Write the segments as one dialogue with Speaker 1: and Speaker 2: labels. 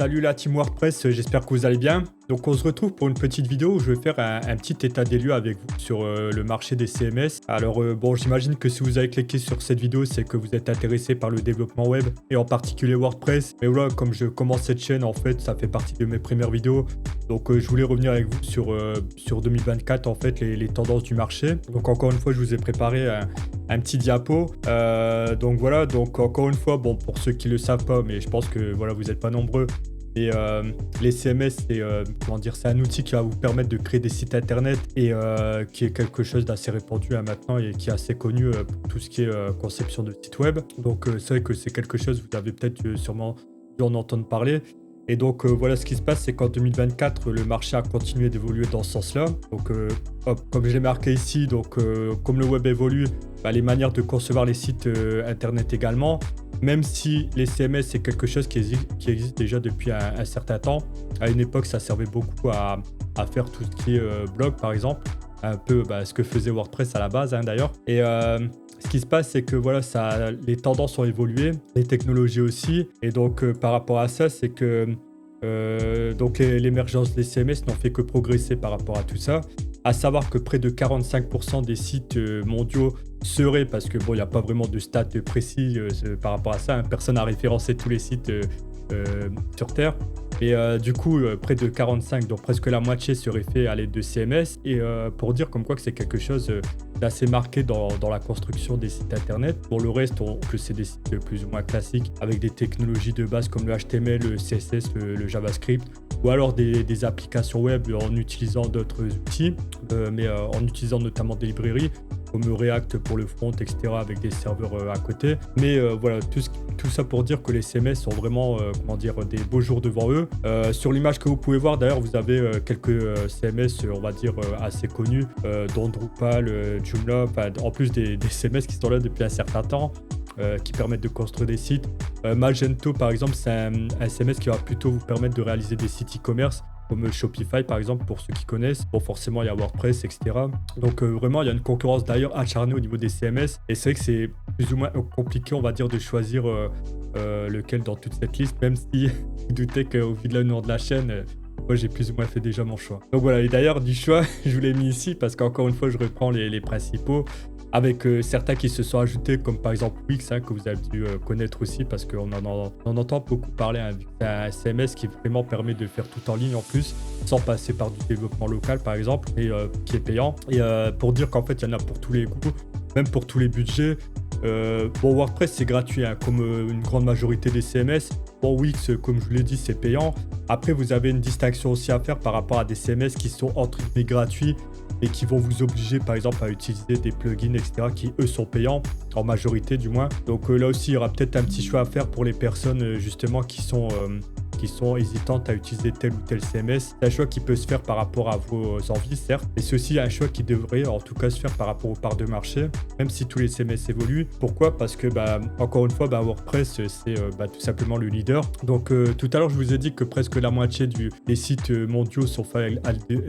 Speaker 1: Salut la team WordPress, j'espère que vous allez bien. Donc on se retrouve pour une petite vidéo où je vais faire un petit état des lieux avec vous sur le marché des CMS. Alors bon, j'imagine que si vous avez cliqué sur cette vidéo, c'est que vous êtes intéressé par le développement web et en particulier WordPress. Mais voilà, comme je commence cette chaîne, en fait, ça fait partie de mes premières vidéos. Donc je voulais revenir avec vous sur 2024, en fait, les tendances du marché. Donc encore une fois, je vous ai préparé un petit diapo. Donc voilà, donc encore une fois, bon, pour ceux qui ne le savent pas, mais je pense que voilà, vous n'êtes pas nombreux. Et les CMS, c'est un outil qui va vous permettre de créer des sites internet et qui est quelque chose d'assez répandu maintenant et qui est assez connu pour tout ce qui est conception de sites web. Donc c'est vrai que c'est quelque chose, vous avez peut-être sûrement dû en entendre parler. Et donc voilà, ce qui se passe, c'est qu'en 2024, le marché a continué d'évoluer dans ce sens-là. Donc comme je l'ai marqué ici, donc comme le web évolue, les manières de concevoir les sites internet également. Même si les CMS, c'est quelque chose qui existe déjà depuis un certain temps. À une époque, ça servait beaucoup à faire tout ce qui est blog, par exemple. Un peu ce que faisait WordPress à la base, d'ailleurs. Et ce qui se passe, c'est que voilà, les tendances ont évolué, les technologies aussi. Et donc, par rapport à ça, c'est que donc l'émergence des CMS n'ont fait que progresser par rapport à tout ça. À savoir que près de 45% des sites mondiaux seraient, parce que bon, il n'y a pas vraiment de stats précis par rapport à ça, personne n'a référencé tous les sites sur Terre. Et du coup, près de 45, donc presque la moitié serait fait à l'aide de CMS. Et pour dire comme quoi que c'est quelque chose d'assez marqué dans la construction des sites internet. Pour le reste, que c'est des sites plus ou moins classiques avec des technologies de base comme le HTML, le CSS, le JavaScript, ou alors des applications web en utilisant d'autres outils, mais en utilisant notamment des librairies comme React pour le front, etc., avec des serveurs à côté. Mais voilà, tout ça pour dire que les CMS ont vraiment des beaux jours devant eux. Sur l'image que vous pouvez voir, d'ailleurs, vous avez quelques CMS, on va dire, assez connus, dont Drupal, Joomla, en plus des CMS qui sont là depuis un certain temps. Qui permettent de construire des sites. Magento, par exemple, c'est un CMS qui va plutôt vous permettre de réaliser des sites e-commerce, comme Shopify, par exemple, pour ceux qui connaissent. Bon, forcément, il y a WordPress, etc. Donc, vraiment, il y a une concurrence d'ailleurs acharnée au niveau des CMS. Et c'est vrai que c'est plus ou moins compliqué, on va dire, de choisir lequel dans toute cette liste, même si vous doutez qu'au vu de le nom de la chaîne, moi, j'ai plus ou moins fait déjà mon choix. Donc voilà, et d'ailleurs, du choix, je vous l'ai mis ici parce qu'encore une fois, je reprends les principaux. Avec certains qui se sont ajoutés, comme par exemple Wix, que vous avez dû connaître aussi, parce qu'on en entend beaucoup parler. C'est un CMS qui vraiment permet de faire tout en ligne en plus, sans passer par du développement local, par exemple, et qui est payant. Et pour dire qu'en fait, il y en a pour tous les goûts, même pour tous les budgets. Bon, WordPress, c'est gratuit, comme une grande majorité des CMS. Bon, Wix, comme je vous l'ai dit, c'est payant. Après, vous avez une distinction aussi à faire par rapport à des CMS qui sont entre guillemets gratuits et qui vont vous obliger, par exemple, à utiliser des plugins, etc., qui, eux, sont payants, en majorité, du moins. Donc là aussi, il y aura peut-être un petit choix à faire pour les personnes, justement, qui sont hésitantes à utiliser tel ou tel CMS. C'est un choix qui peut se faire par rapport à vos envies, certes, et c'est aussi un choix qui devrait, en tout cas, se faire par rapport aux parts de marché, même si tous les CMS évoluent. Pourquoi ? Parce que, encore une fois, WordPress, c'est tout simplement le leader. Donc, tout à l'heure, je vous ai dit que presque la moitié des sites mondiaux sont faits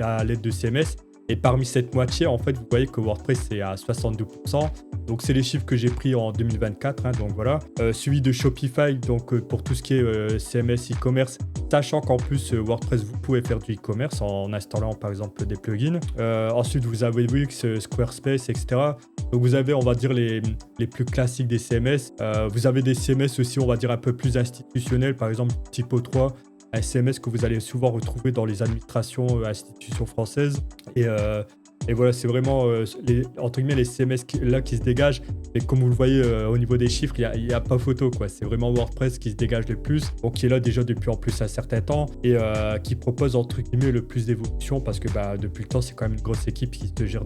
Speaker 1: à l'aide de CMS. Et parmi cette moitié, en fait, vous voyez que WordPress est à 62%. Donc, c'est les chiffres que j'ai pris en 2024. Donc, voilà. Suivi de Shopify, donc pour tout ce qui est CMS e-commerce, sachant qu'en plus, WordPress, vous pouvez faire du e-commerce en installant, par exemple, des plugins. Ensuite, vous avez Wix, Squarespace, etc. Donc, vous avez, on va dire, les plus classiques des CMS. Vous avez des CMS aussi, on va dire, un peu plus institutionnels, par exemple, Typo3. Un CMS que vous allez souvent retrouver dans les administrations, institutions françaises. Et voilà, c'est vraiment entre guillemets les CMS qui se dégagent. Et comme vous le voyez au niveau des chiffres, il n'y a pas photo, quoi. C'est vraiment WordPress qui se dégage le plus, donc qui est là déjà depuis en plus un certain temps et qui propose entre guillemets le plus d'évolution parce que depuis le temps, c'est quand même une grosse équipe qui se gère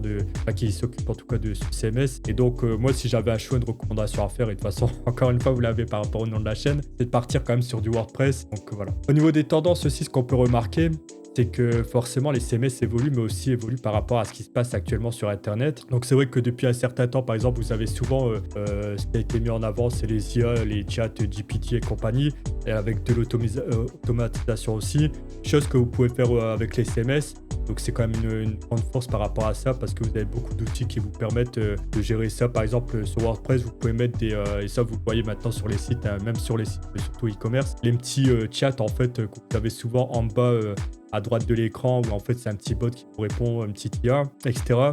Speaker 1: qui s'occupe en tout cas de ce CMS. Et donc moi, si j'avais un choix, une recommandation à faire, et de toute façon, encore une fois, vous l'avez par rapport au nom de la chaîne, c'est de partir quand même sur du WordPress. Donc voilà. Au niveau des tendances aussi, ce qu'on peut remarquer, c'est que forcément les CMS évoluent, mais aussi évoluent par rapport à ce qui se passe actuellement sur Internet. Donc c'est vrai que depuis un certain temps, par exemple, vous avez souvent ce qui a été mis en avant, c'est les IA, les chats GPT et compagnie, et avec de l'automatisation aussi. Chose que vous pouvez faire avec les CMS. Donc c'est quand même une grande force par rapport à ça parce que vous avez beaucoup d'outils qui vous permettent de gérer ça. Par exemple, sur WordPress, vous pouvez mettre des... et ça, vous le voyez maintenant sur les sites, hein, même sur les sites, surtout e-commerce, les petits chats en fait que vous avez souvent en bas à droite de l'écran où en fait c'est un petit bot qui vous répond, un petit IA, etc.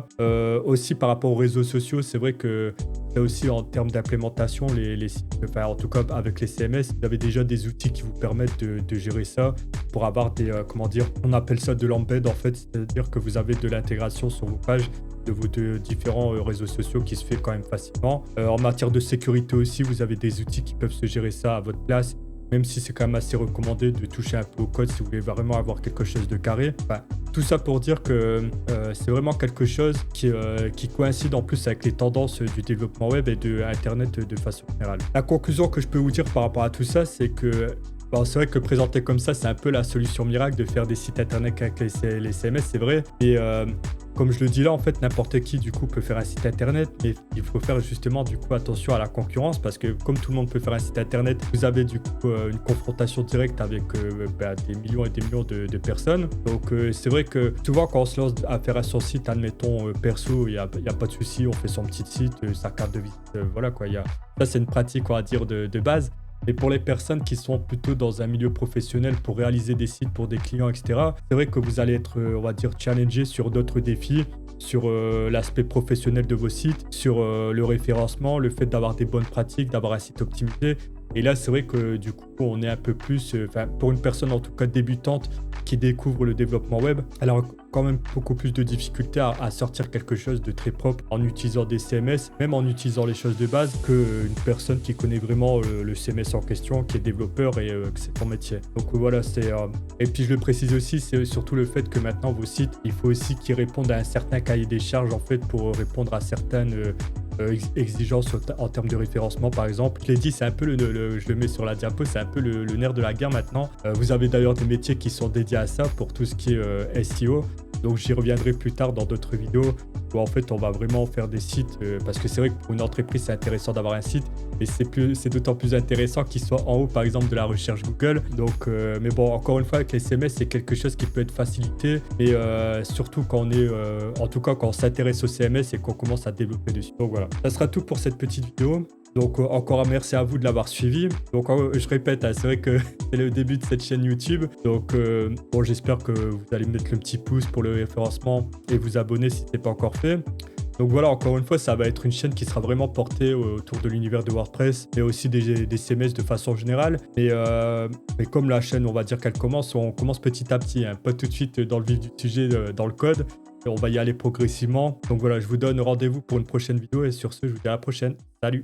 Speaker 1: Aussi par rapport aux réseaux sociaux, c'est vrai que là aussi en termes d'implémentation, les sites, enfin en tout cas avec les CMS, vous avez déjà des outils qui vous permettent de gérer ça pour avoir des, comment dire, on appelle ça de l'embed en fait, c'est-à-dire que vous avez de l'intégration sur vos pages de vos différents réseaux sociaux qui se fait quand même facilement. En matière de sécurité aussi, vous avez des outils qui peuvent se gérer ça à votre place, même si c'est quand même assez recommandé de toucher un peu au code si vous voulez vraiment avoir quelque chose de carré. Enfin, tout ça pour dire que c'est vraiment quelque chose qui coïncide en plus avec les tendances du développement web et de Internet de façon générale. La conclusion que je peux vous dire par rapport à tout ça, c'est que bon, c'est vrai que présenté comme ça, c'est un peu la solution miracle de faire des sites internet avec les CMS, c'est vrai. Et comme je le dis là, en fait, n'importe qui du coup peut faire un site internet, mais il faut faire justement du coup attention à la concurrence parce que comme tout le monde peut faire un site internet, vous avez du coup une confrontation directe avec des millions et des millions de personnes. Donc c'est vrai que souvent quand on se lance à faire son site, admettons perso, il y a pas de souci, on fait son petit site, sa carte de visite, voilà quoi. Ça c'est une pratique on va dire de base. Et pour les personnes qui sont plutôt dans un milieu professionnel pour réaliser des sites pour des clients, etc., c'est vrai que vous allez être, on va dire, challengé sur d'autres défis, sur l'aspect professionnel de vos sites, sur le référencement, le fait d'avoir des bonnes pratiques, d'avoir un site optimisé. Et là, c'est vrai que du coup, on est un peu plus, pour une personne en tout cas débutante qui découvre le développement web, elle a quand même beaucoup plus de difficultés à sortir quelque chose de très propre en utilisant des CMS, même en utilisant les choses de base, qu'une personne qui connaît vraiment le CMS en question, qui est développeur et que c'est son métier. Donc voilà, c'est... Et puis je le précise aussi, c'est surtout le fait que maintenant vos sites, il faut aussi qu'ils répondent à un certain cahier des charges en fait pour répondre à certaines... exigences en termes de référencement par exemple. Je l'ai dit, c'est un peu je le mets sur la diapo, c'est un peu le nerf de la guerre maintenant. Vous avez d'ailleurs des métiers qui sont dédiés à ça pour tout ce qui est SEO. Donc j'y reviendrai plus tard dans d'autres vidéos où en fait on va vraiment faire des sites parce que c'est vrai que pour une entreprise c'est intéressant d'avoir un site et c'est d'autant plus intéressant qu'il soit en haut par exemple de la recherche Google. Donc mais bon, encore une fois avec les CMS c'est quelque chose qui peut être facilité et surtout quand on est en tout cas quand on s'intéresse au CMS et qu'on commence à développer dessus. Donc voilà, ça sera tout pour cette petite vidéo. Donc encore un merci à vous de l'avoir suivi. Donc je répète, hein, c'est vrai que c'est le début de cette chaîne YouTube. Donc bon, j'espère que vous allez mettre le petit pouce pour le référencement et vous abonner si ce n'est pas encore fait. Donc voilà, encore une fois, ça va être une chaîne qui sera vraiment portée autour de l'univers de WordPress, mais aussi des CMS de façon générale. Mais comme la chaîne, on va dire qu'elle commence, on commence petit à petit, hein, pas tout de suite dans le vif du sujet, dans le code. Et on va y aller progressivement. Donc voilà, je vous donne rendez-vous pour une prochaine vidéo et sur ce, je vous dis à la prochaine. Salut!